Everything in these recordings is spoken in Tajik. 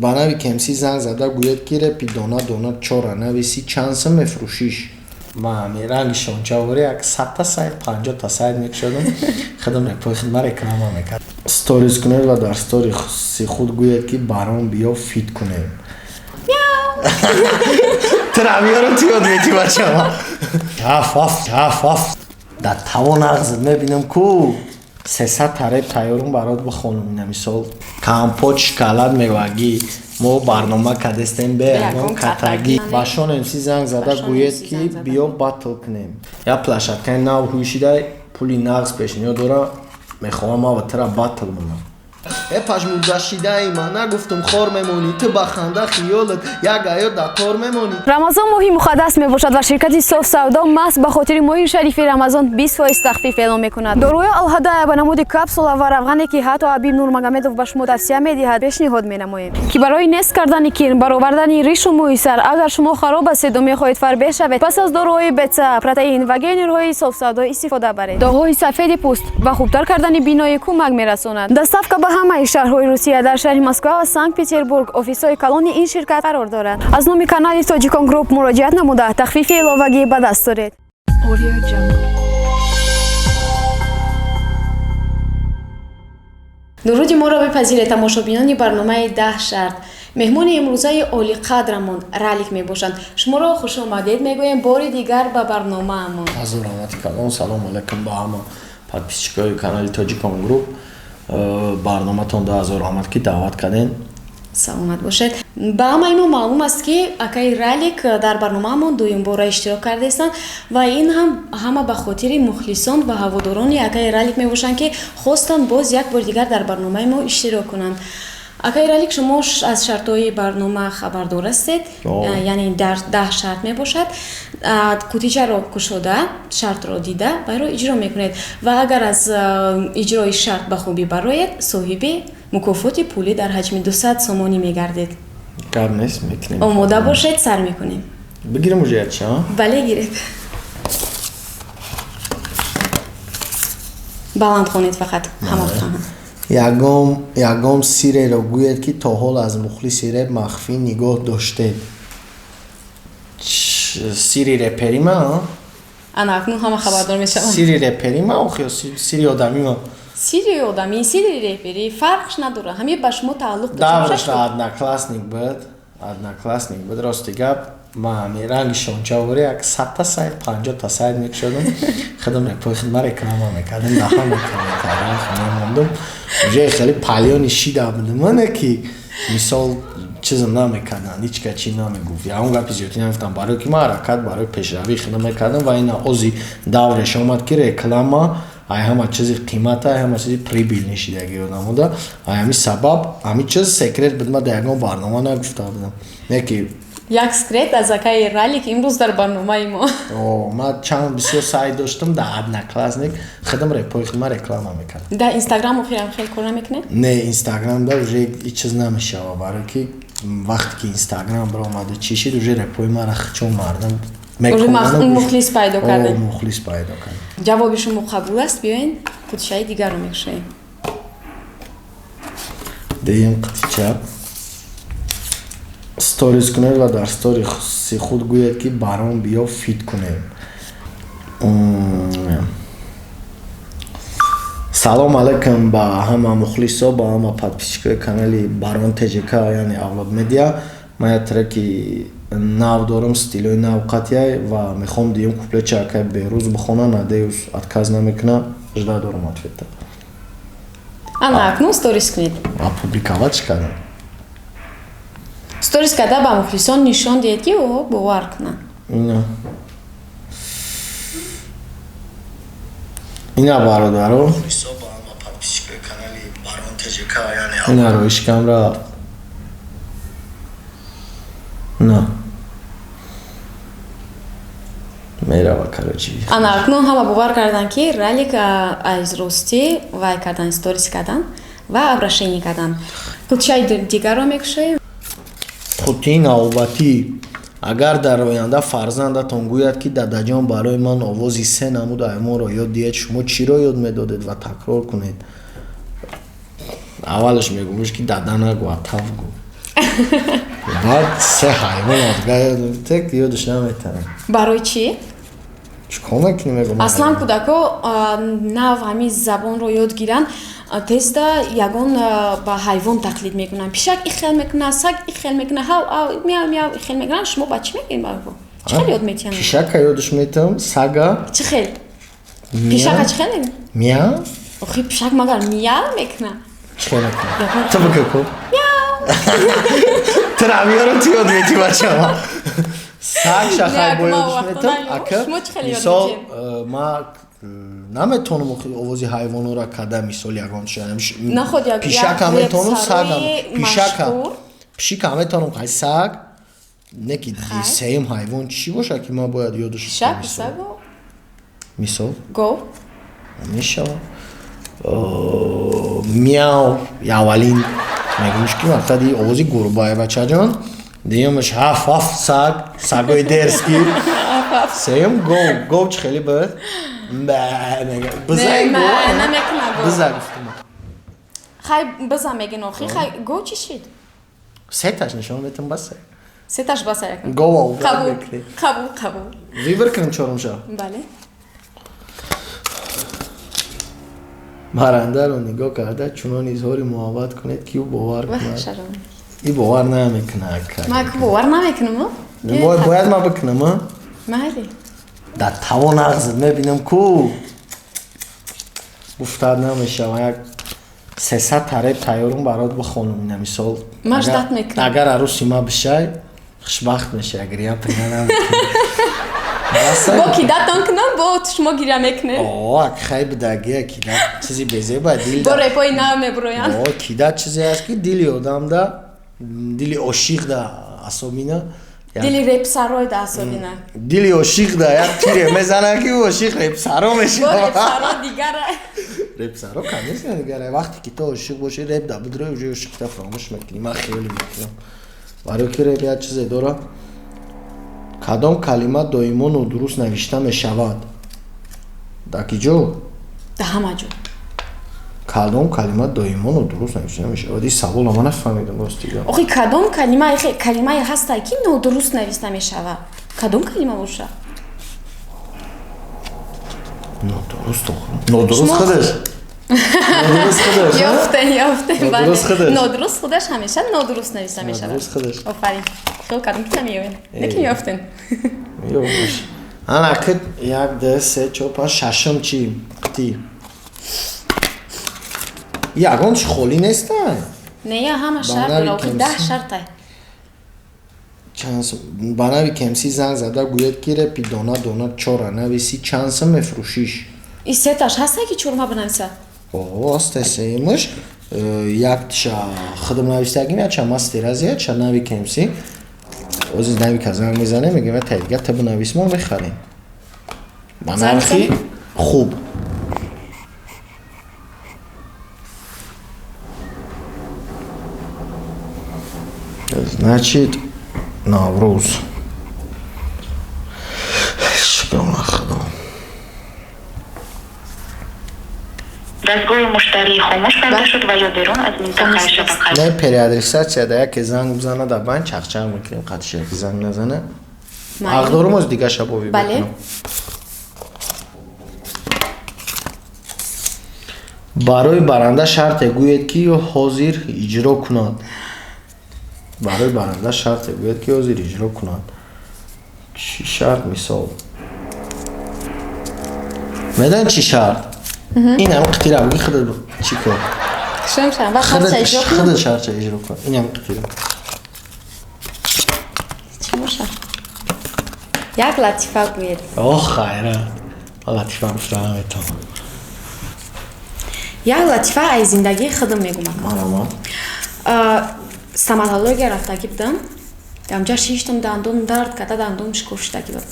банави кемси занг зада гӯяд ки репи дона дона чора нависи чанса мефурӯшиш ма ранги шончаворӣ як 100 сайт 50 сайт мекушадам хадам репои хидма реклама мекард сторис кунед ва дар сториси худ гӯяд ки баром биё фит кунем травиёро ту ёд метӣ бачаҳо аф дар тавон ағзат мебинам ку 300 тареб тайёрум барот ба хонумина мисол кампот шоколад мевагӣ мо барнома кадестем беягон катагӣ башон эмси занг зада гӯед ки биё батл кунем я плашаткаи нав ҳӯшида пули нағз пешниҳод дора мехоҳам ма ва тира батл мунам пажмурдашидаи ман нагуфтум хор мемонӣ ту ба ханда хиёлат як аёт дар тор мемонӣ. рамазон моҳи муқаддас мебошад ва ширкати соф савдо маҳз ба хотири моҳи шарифи рамазон 20% тахфиф эълон мекунад. дорои алҳадая ба намуди капсула ва равғане ки ҳатто абиб нурмагомедов ба шумо тавсия медиҳад пешниҳод менамоем ки барои нест кардани кирн баровардани ришу мӯи сар агар шумо хароб ҳастеду мехоҳед фарбеҳ шавед пас аз дорои бетса протеин ва гейнерҳои соф савдо истифода баред. доғҳои сафеди пӯст ва хубтар кардани биноӣ кӯмак мерасонад. доставка ба ҳамаи шаҳрҳои Русия дар шаҳри Москва ва Санкт-Петербург офисҳои калони ин ширкат қарор дорад. аз номи канали Tojikon Group муроҷиат намуда тахфифи иловагӣ ба даст доред. дуруди моро бипазиред тамошобинони барномаи 10 шарт. меҳмони имрӯзаи олиқадрамон ралик мебошанд. шуморо хушомадед мегӯем бори дигар ба барномаамон. ҳазур рамати калон салом алайкум ба ҳама подписчикои канали Tojikon Group. барноматон 2000 рамат ки даъват карден. саломат бошед. ба ҳамаи мо маълум аст ки акаи ралик дар барномаамон дуюм бора иштирок кардаистанд ва ин ҳам ҳама ба хотири мухлисон ва ҳаводорони акаи ралик мебошанд ки хостанд боз як бори дигар дар барномаи мо иштирок кунанд. акаи ралик шумо аз шартҳои барнома хабардор ҳастед, яъне дар 10 шарт мебошад. кутиҷаро кушода шартро дида вайро иҷро мекунед ва агар аз иҷрои шарт ба хубӣ барояд соҳиби мукофоти пулӣ дар ҳаҷми 200 сомонӣ мегардед. гап нест мекунем. омода бошед, сар мекунем. бигирем уже яча? бале гиред. баланд хонед фақат ҳамафаҳм. ягом сирреро гӯед ки то ҳол аз мухлиси реп махфӣ нигоҳ доштед. сири реперима? ана акнун ҳама хабардор мешаванд. сири реперима охи ё сири одамима? сири одамӣ, сири репери фарқш надорад. ҳаме ба шумо тааллуқ дорад. давраш одноклассник буд рости гап ман ранги шончаворӣ як 100 сайт 50 сайт мекушадам хадам репои хидма реклама мекардам даха мекардам мемондум уже хеле палёни шида будам мане ки мисол чизм намекардам ҳеҷ качи намегуфт я он гапи зиёдӣ намегуфтам барои ки ман ҳаракат барои пешравӣ хидма мекардам ва ин ози давреш омад ки реклама ай ҳама чизи қимата ай ҳама чизи прибилни шидагӣ одам буда ай ҳами сабаб ҳами чиз секрет буд ман дар ягон барнома нагуфта будам не ки як секрет аз акаи ралик имрӯз дар барномаи мо. ман чанд бисёр сайт доштам дар одноклассник хидам репои хидма реклама мекардам. дар инстаграм охирам хел кор намекунед? не инстаграмда уже ҳеҷ чиз намешава барои ки вақте ки инстаграм баромаду чӣ шид уже репои мара чон мардам мухлис пайдо кардем. мухлис пайдо кардем. ҷавоби шумо қабул аст, биёед қутичаи дигарро мекушоем. деем қутича сторис кунед ва дар сториси худ гӯед ки баром биё фит кунем. салом алайкум ба ҳама мухлисо ба ҳама подписчикои канали барон тжк яъне авлод медиа. ман як треки нав дорам стилои нав қатъяй ва мехоҳам диюм куплетча акай берӯз бихона надеюз отказ намекуна жда дорам ответа. ана акнун сторис кунед. публиковать кардам. сторис карда ба мухлисон нишон диҳед ки оҳо бовар кунанд. ина бародаро инаро ишкам рафт. на мерава карочи. ана акнун ҳама бовар карданд ки ралик аз ростӣ вай кардан сторис кардан ва обрашение кардан. қутичаи дигарро мекушоем. хутии навбатӣ агар дар оянда фарзандатон гӯяд ки дадаҷон барои ман овози се намуд аймонро ёд диҳед шумо чиро ёд медодед ва такрор кунед. اولش میگوش که دادن گواتاو گو بعد سه حیوان تک یادش نمیتونم барои чӣ چیکار میکنی میگم аслан кӯдако нав ҳамин забонро ёд гиранд теста ягон ба ҳайвон тақлид мекунанд пишак и хел мекунад саг и хел мекунад ҳав мяу мяу и хел мекунанд шумо ба чӣ мегӯед барго чӣ хел ёд метиҳанд пишака ёдаш метавам сага чӣ хел пишака чӣ хел мекунад мяу охи пишак магар мяу мекунад чӣ хел мекунад то бикако мяу травиёро ту ёд метӣ бачаҳо саг шахар бо ёдаш метавам ака шумо чӣ хел ёд мисол метиҳед ма наметонам овози ҳайвонора када мисол ягон пишака метонам сагам пишака метонам қай саг не ки сеюм ҳайвон чӣ боша ки ма бояд ёдаш мисол гов мешава мяу аввалин мегӯш ки мақсади овози гурбаевачаҷон дуюмаш ҳаф саг сагои дерски сеюм гов чӣ хели бояд биза гуфтам хай биза мегин охи хай гов чӣ шид сеташ нишон метам басе сеташ баса якун гов қабул вибр кунем чорумша бале барандаро нигоҳ карда чунон изҳори муҳаббат кунед ки ӯ бовар кунад и бовар намекунад ма ку бовар намекунам бояд ма бикунам майли дар тавон ағзид мебинам ку гуфтад намешава як 300 тареб тайёрум барот бихонам ина мисол машдат мекунам агар аруси ма бишай хушбахт мешай агар я пинанам бо кидатон кунам бо шумо гиря мекунед хай бидагия кидат чизи безеба дил бо репои нав мебуроянд кидат чизе аст ки дили одамда дили ошиқ да асобина дили репсаро да асобина дили ошиқ да як тире мезана ки ошиқ репсаро мешава бо репсаро дигара репсаро конечно дигара вақте ки то ошиқ боши реп да бидрои уже ошиқта фаромӯш мекунӣ ман хеле мекунам барои ки реп як чизе дора кадом калима доимо нодуруст навишта мешавад дар ки ҷо дар ҳама ҷо кадом калима доимо нодуруст навишта мешавад ин саволро ман нафаҳмидам ростига охи кадом калимае ҳастае ки нодуруст нависта мешавад кадом калима боша нодуруст худаш ёфтем бале нодуруст худаш ҳамеша нодуруст нависта мешавад офарин хел кадом ки намеёвен лекин ёфтен ана ки 1 2 3 4 5 шашум чӣ қити ягонш холӣ нестанд не я ҳама шарт дора охи 10 шартай ба нави кемсӣ занг зада гӯяд ки репи дона дона чора нависи чанса мефурӯшиш и сеташ ҳастае ки чорма бинависа астасемаш як тиша хидм навистагим яча мастеразия ча нави кемсӣ ози нави ка занг мезанем мегем я тайдига та бинавис мо мехарем ба нархи хуб значит наврӯз шукрона худо дастгоҳи муштарии хомӯш карда шуд ва ё берун аз минтақаи шабакаи не переадресатсияда яке занг бизана дар бан чақчақ мекунем қатиш яке занг назана ҳақдорум оз дига шабовӣ бекунам барои баранда шарте гӯед ки ҳозир иҷро кунад барои баранда шарте гӯед ки ҳозир иҷро кунад чӣ шарт мисол медонед чӣ шарт ин ҳам қитира буги худат чӣ кор худат шартча иҷро кун ин ҳам қитира як латифа гӯед хайра латифа гуфта наметавонам як латифа аз зиндагии худам мегӯям стоматология рафтагӣ будам ҳамҷа шиштам дандон дард карда дандон шикофиштагӣ буд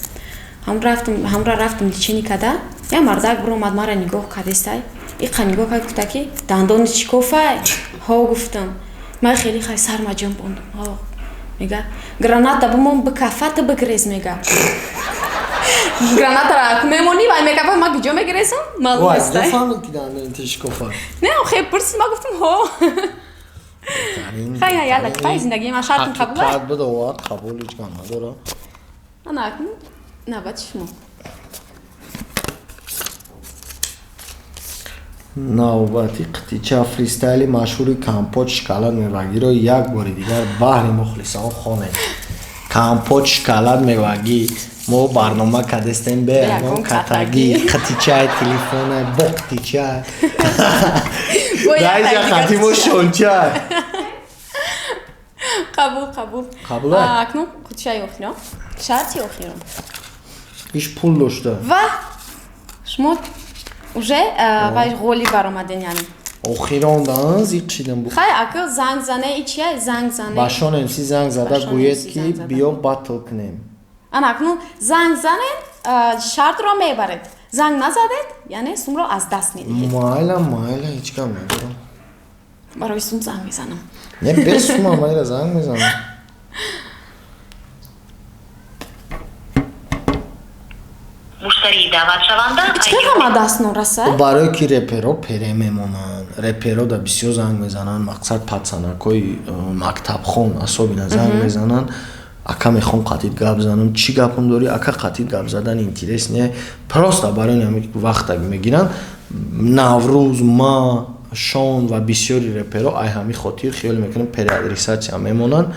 ҳамра рафтам личени карда я мардак биромад мара нигоҳ кардестай иқа нигоҳ кард гуфта ки дандони шикофай ҳо гуфтам ман хеле хай сармаҷон бондам мега граната бимон бикафата бигрез мега Граната мемони вай мекапа ма гиҷо мегиресам? Маълум Вай, аст. ҷафаҳмид ки дар ментиш кофар. Не, хеп пурсид ма гуфтам ҳо. Хай ҳай яла кифай зиндагии ман шартм қабул аст. Ҳақиқат бидовад, қабул ҳеҷ гам надора. Ана акнун навбати шумо. навбати қитича фристайли машҳури компот шоколад мевагиро як бори дигар баҳри мухлисон хонем. Компот шоколад мевагӣ мо барнома кадестем беягон катагӣ қитичаи телефона бо қитича дайҷа қатимо шонча Қабул, қабул. Қабул аст? Акнун қутишаи охирам. Шарти охирам. иш пул дошта. Ва шумо уже вай ғолиб баромаден яъне. Охирондан зиқ шидам бу. Хай ака занг зане и чия занг зане. ба шонемси занг зада Ба гӯед шонемси ки занг зада. биё батл кунем. Ана акнун занг занед шартро мебаред. Занг назадед яъне сумро аз даст медиҳед. Майла ҳеҷ гам надорам. Барои сум занг мезанам. Не без сума майра занг мезанам. муштарии даъватшаванда Чиқар ҳама даст нораса? барое ки реперо пере мемонанд. Реперо да бисёр занг мезананд. Мақсад пацанакои мактабхон асобина занг мезананд. Ака мехом қатид гап занам. Чӣ гапам дорӣ? Ака қатид гап задан интерес не. Просто барои ҳамин ки вақтак мегиранд. Наврӯз, ма, шон ва бисёри реперо ай ҳамин хотир хиёл мекунам переадресатсия мемонанд.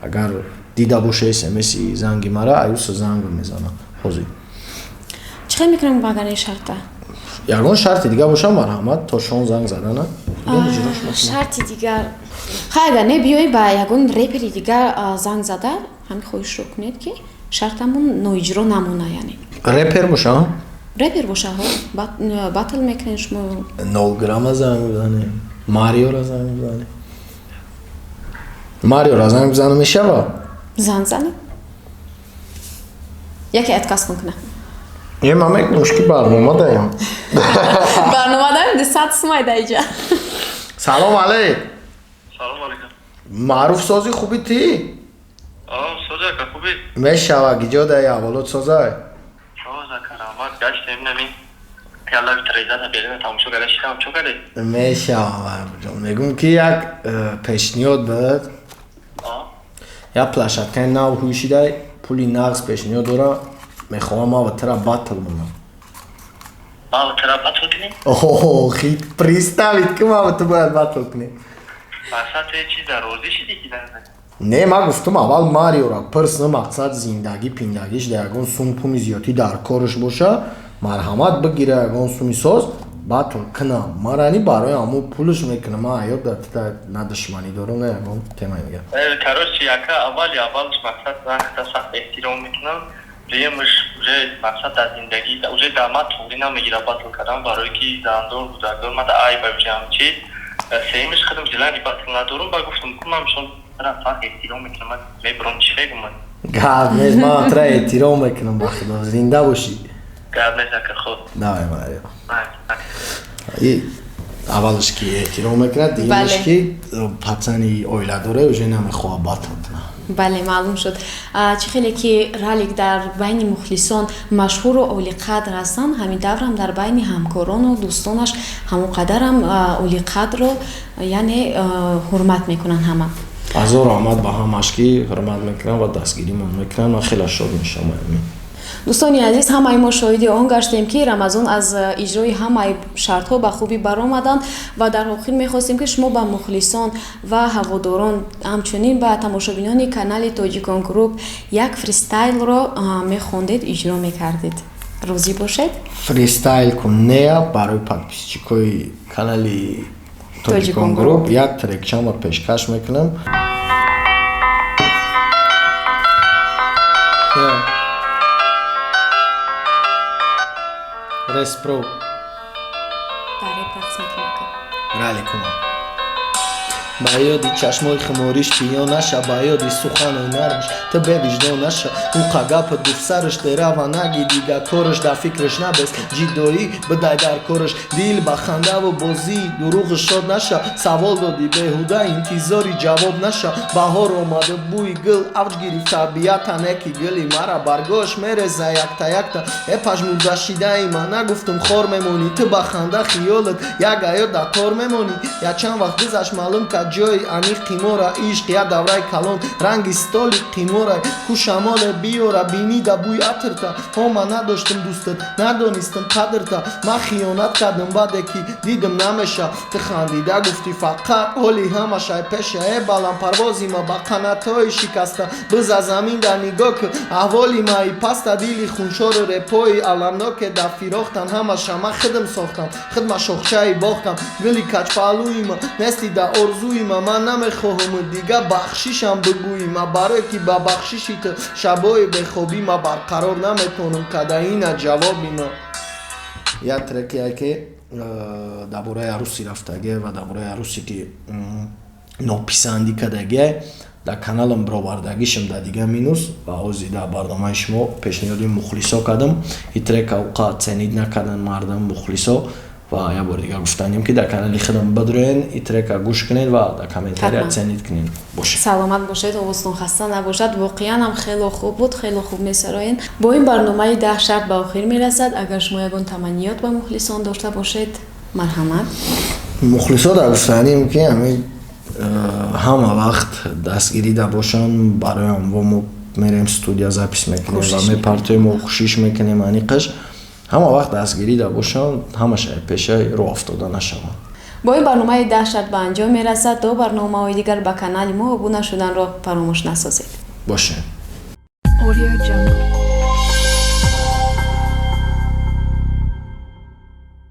Агар дида боша смс-и занги мара аюса занг мезанам. ҳозир Чӣ хел мекунем багар ин шарта? ягон шарти дигар боша марҳамат то шон занг задана. Шарти дигар. Хай агар не биёӣ ба ягон репери дигар занг зада ҳамин хоҳишро кунед ки шартамон ноиҷро намона яъне. Репер боша? Репер боша ҳо батл мекунед шумо. 0 грамма занг бизанем. Мариора занг бизанем. Мариора занг бизанем мешава? Занг занед. яке отказ кун кунам. Е ман мекунам ки барнома даям. Барнома даем десат сумай даиҷа. Салом алейк. Салом алейкум. Маъруф созӣ хуби тӣ? Соза ка хуби? Мешава гиҷо даи аввалот созай. Соза карамат гаштем намин. Калави трезата берина тамошо кардем шикам чо кардем? Мешава ҷон. Мегӯм ки як пешниҳод бад. Як плашаткаи нав ҳӯшидай пули нағз пешниҳод дорам. Мехоҳам ман ва тара батл мунам. Ман ва тара батл кунем? Хит представид ки ман ва ту бояд батл кунем. Масад то чиза розӣ шидӣ ки дар Не, ман гуфтам аввал Мариора пурсна мақсад зиндагӣ пиндагиш да ягон сум пуми зиёдӣ дар кориш боша, марҳамат бигира ягон суми соз, батл кунам. Марани барои ҳамун пулш мекунам. Ман ҳаёт дар на душманӣ дорам, на ягон тема мегам. Короче, яка аввалш мақсад занг сахт эҳтиром мекунам. Дуюмш уже мақсад дар зиндагӣ уже дар ман туғри намегира батл кардан барои ки зандор будагдор мада айба ҷамчи. Сеюмш худам ҷилани батл надорам ба гуфтам ки ман шон тара сахт эҳтиром мекунам. Мебурам чӣ бегум ман? Гап нест, ман тара эҳтиром мекунам ба худо. Зинда бошӣ. Гап нест ака хуб. Давай Марио. Аввалш ки эҳтиром мекунад, дуюмш ки пацани оила дора уже намехоҳад батл кунад. бале маълум шуд. Чӣ хеле ки ралик дар байни мухлисон машҳуру олиқадр ҳастанд, ҳамин даврам дар байни ҳамкорону дӯстонаш ҳамон қадарам олиқадро яъне ҳурмат мекунанд ҳама. Ҳазор раҳмат ба ҳамаш ки ҳурмат мекунанд ва дастгиримон мекунанд. Ман хеле шод мешавам. дӯстони азиз, ҳамаи мо шоҳиди он гаштем ки рамазон аз иҷрои ҳамаи шартҳо ба хубӣ баромаданд ва дар охир мехостем ки шумо ба мухлисон ва ҳаводорон ҳамчунин ба тамошобинони канали Тоҷикон Груп як фристайлро мехондед, иҷро мекардед. Розӣ бошед? Фристайл кунея барои подписчикои канали Тоҷикон Груп як трекчаро пешкаш мекунам. Респро. Даре пахс мекунам. Рали кунам. ба ёди чашмои хмориш биё наша ба ёди суханои нармиш ту бевиҷдон наша уқа гапа дуфсараш дерава наги дига кораш дар фикраш набес ҷиддоӣ бидай дар кораш дил ба хандаву бозӣ дуруғаш шод наша савол доди беҳуда интизори ҷавоб наша баҳор омаду бӯи гул авҷ гирифт табиатан яки гули мара баргош мереза якта якта е пажмурдашидаи ман нагуфтум хор мемонӣ ту ба ханда хиёлат як аё дар тор мемонӣ якчанд вақт гузашт маълум кард ҷои амиқ қимора ишқ як давраи калон ранги столи қимора ку шамоле биёра бинида бӯи атрта ҳо ман надоштум дӯстат надонистам қадрта ман хиёнат кардам баъде ки дидам намеша ту хандида гуфтӣ фақат ҳоли ҳамаша пеша е баландпарвози ма ба қанатҳои шикаста биза замин дар нигоҳ ки аҳволи маи паста дили хуншору репои аламноке дар фироқ танҳамаша ман худам сохтам худма шохчаи бохтам гули качпаҳлӯи ма нести дар орзуи ма ман намехоҳам дига бахшишам бигӯӣ ма барое ки ба бахшиши ту шабои бехобӣ ма барқарор наметонам кадаина ҷавоби ма як трекие ки дар бораи арӯси рафтагӣ ва дар бораи арӯсе ки нописандӣ кардагӣ дар каналам бировардагишам дар дига минус ва ҳозир дар барномаи шумо пешниҳоди мухлисо кардам и трека уқа ценид накардан мардам мухлисо ва як бор дига гуфтанем ки дар канали худам бидроен и трека гӯш кунед ва дар комментария ценид кунед бошед саломат бошед овозтон хаста набошад воқеан ҳам хело хуб буд хело хуб месароен бо ин барномаи 10 шарт ба охир мерасад агар шумо ягон таманниёт ба мухлисон дошта бошед марҳамат мухлисо дар гуфтанем ки ҳамин ҳама вақт дастгирида бошан бароям во мо мерем студия запис мекунем ва мепартоем мо кӯшиш мекунем аниқаш ҳама вақт дастгирида бошан ҳамаша пешаи роҳ афтода нашаванд бо ин барномаи 10 шарт ба анҷом мерасад то барномаҳои дигар ба канали мо обуна шуданро фаромӯш насозед бошед Audio Jungle.